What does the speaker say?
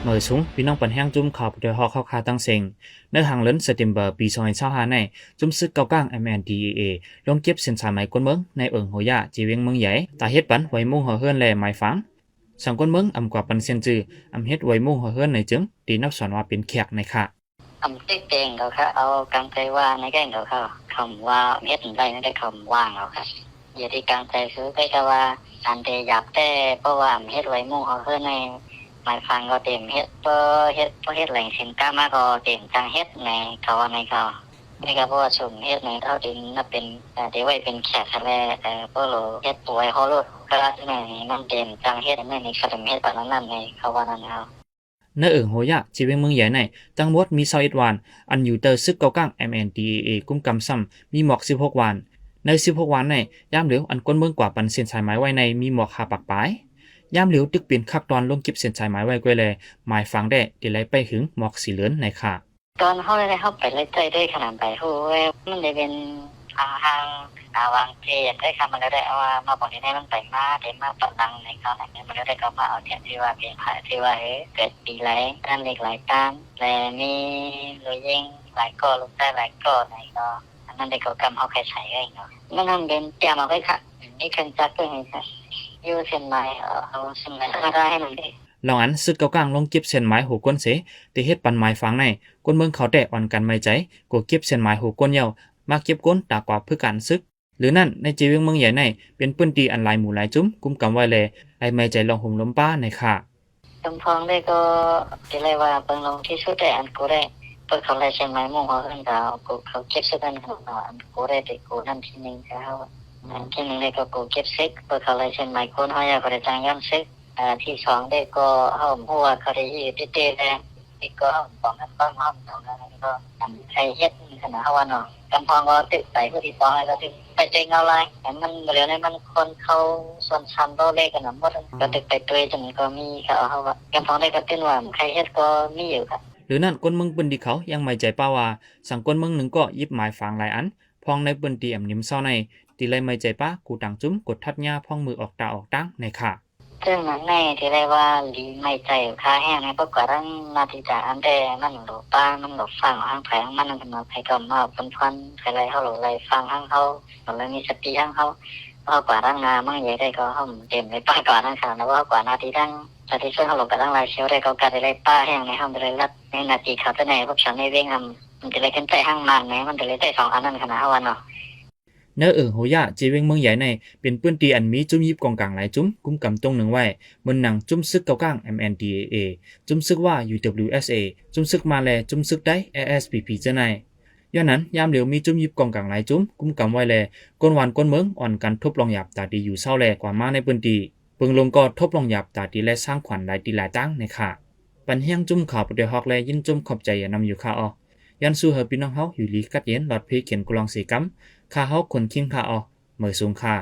มื่อสูงพี่น้องปันแห้งจุ่มข่าวโดยฮอเข้าคาตั้งเซ็งในหางเลินเซปเทมเบอร์ปี2025ในจุ่มซึกเก่าก้าง MNDAA ลงเก็บเส้นสายไหมกวนเมืองในโหยาจีเวงเมืองใหญ่ตาเฮ็ดปันไว้มุ่งหัวเฮือนแลหมายฝังสังกวนเมืองอำกว่าปันเซียนจืออำเฮ็ดไว้มุ่งหัวเฮือนในจึงตีนับสอนว่าเป็นแขกในค่ะติ๊กเองเขาค่ะเอากางใจว่าในแก่งเขาค่ะคำว่าเฮ็ดได้ในคำว่างเขาค่ะอย่าที่กางใจคือใกล้ว่าอันเดอยากแต่เพราะว่าเฮ็ดไว้มุ่งหัวเฮือนในหมายฟังก็เต็มเฮ็ดเฮ็ดแหล่งสินค้ามาก็เต็มจังเฮ็ดในเขาว่าในเขานี่ก็เพราะว่าสุ่มเฮ็ดในเท่าดินนับเป็นที่ไว้เป็นแขกทะเลเพราะเราเฮ็ดป่วยเขาโลดก็ในมันเต็มจังเฮ็ดในขนมเฮ็ดปานนั้นในเขาว่านั้นเอาในโหยาจีเวงเมืองใหญ่ในจังหวัดมี21วันอันอยู่เตอซึกเก่าก้าง MNDAA กุมกำซ้ำมีหมอก16วันใน16วันในยามเหลียวอันก้นเมืองกว่าปันเส้นสายไม้ไว้ในมีหมอกหาปักปายยามเหลียวตึกเปลี่ยนคักตอนลงเก็บเส้นสายไม้ไว้ก้วยแลหมายฟังได้ที่ไหลไปหึงหมอกสีเหลืองในค่ะตอนเขาได้เข้าไปเลยใจได้ขนาดไปโอ้ยมันได้เป็นทางวางเทียนได้คำมันได้เอามาบอกที่ได้มันไปมาเต็มมาตอนดังในเขาไหนมันได้ก็มาเอาเทียนที่ว่าเป็นผาที่ว่าเกิดปีไรนั่นเล็กหลายการและมีรอยยิงหลายก้อนลงได้หลายก้อนในก็นั่นได้ก็กำเขาใครใช้เองเนาะมันนั่นเป็นเตรียมเอาไว้ค่ะนี่เครื่องจักรตัวนี้ค่ะยูเส้นไม้เอาเส้นไม้ธรรมดาให้มันได้ลองอันซึกเก่าก้างลงเก็บเส้นไม้หูก้นเสที่เฮ็ดปันไม้ฟังในก้นเมืองเขาแต่อ่อนกันไม่ใจก็เก็บเส้นไม้หูก้นเยามาเก็บก้นตากว่าเพื่อการซึกหรือนั่นในจีเวงเมืองใหญ่ในเป็นปื้นตีอันหลายหมู่หลายจุ้มกุมกำไว้แลไอไม่ใจลองห่มล้มป้าในค่ะกำพองได้ก็ที่เรียกว่าเบิ่งลงที่สุดแต่อันกูได้เปิดเขาเลยใช่ไหมมุ่งเขาขึ้นดาวกูเขาเก็บสุดอันของเราอันกูได้แต่กูนั่นที่หนึ่งเขาอันที่หนึ่งได้ก็กูเก็บซิกเปิดเขาเลยใช่ไหมคนเขาอยากได้จ้างย้อนซิกที่สองได้ก็เขาหัวเขาได้ยืดเตะแรงอีกก็เขาบอกกันบ้างเขาตรงนั้นก็ใครเฮ็ดขนาดเขาว่าเนาะกำพองก็ติดไปผู้ที่สองแล้วติดไปเจงเอาไรแต่มันเหลือในมันคนเขาส่วนชั้นโตเล็กกันหมดก็ติดไปตัวจนก็มีเขาเขาว่ากำพองได้ก็ติ้นว่าใครเฮ็ดก็มีอยู่ครับหรือนั่นก้นเมืองปืนดีเขายังไม่ใจป้าว่าสังก้นเมืองหนึ่งก็ยิบหมายฝางหลายอันพองในปืนตีแอมนิมเศร้าในตีเลยไม่ใจป้ากูต่างจุ้มกดทัดหญ้าพองมือออกตาออกตั้งในค่ะซึ่งนั้นในที่เรียกว่าลีไม่ใจค่าแห้งในพวกกว่าทั้งนาทีจากอันแต่มันหลบป้ามันหลบฟังห้างแผงมันมันมาใครก็มาเป็นพันใครไรเขาหลบไรฟังห้างเขาหลบไรมีสติห้างเขาเพราะกว่าทั้งงามั่งใหญ่ได้ก็เขาเต็มในป้ากว่าทั้งขนาดแล้วว่ากว่านาทีทั้งนาทีช่วยเขาหลบกับทั้งไรเชียวได้ก็การได้ป้าแห้งในห้างได้รัดในนาทีเขาตัวไหนพวกฉันในเว้งมันจะเลยขึ้นใจห้างมันไหมมันจะเลยใจสองอันนั้นขนาดวันเนาะเนื้อโหยาจีเวงเมืองใหญ่ในเป็นปื้นตีอันมีจุ้มยิบกองกลางหลายจุ้มกุมกำตรงหนึ่งไว้บนหนังจุ้มซึกเก่าก้าง MNDAA จุ้มซึกว่า UWSA จุ้มซึกมาแลจุ้มซึกได้ ASPP เจ้าในย้อนนั้นยามเหลียวมีจุ้มยิบกองกลางหลายจุ้มกุมกำไว้แลก้นหวานก้นเมืองอ่อนกันทบลองหยาบตาดีอยู่เศร้าแลกว่ามาในปื้นตีเปิงลงก็ทบลองหยาบตาดีและสร้างขวัญหลายตีหลายตั้งในค่ะปันเฮียงจุ้มข่าวประเดี๋ยวฮอกแลยินจุ้มขอบใจอย่านำอยู่ค่ะออยันสู้เฮอพี่น้องเฮาอยู่ลีกัดเย็นหลอดเพเขียนกุลองสีกัมข้าเฮาคนคิงค่ะออเมื่อสูงค่ะ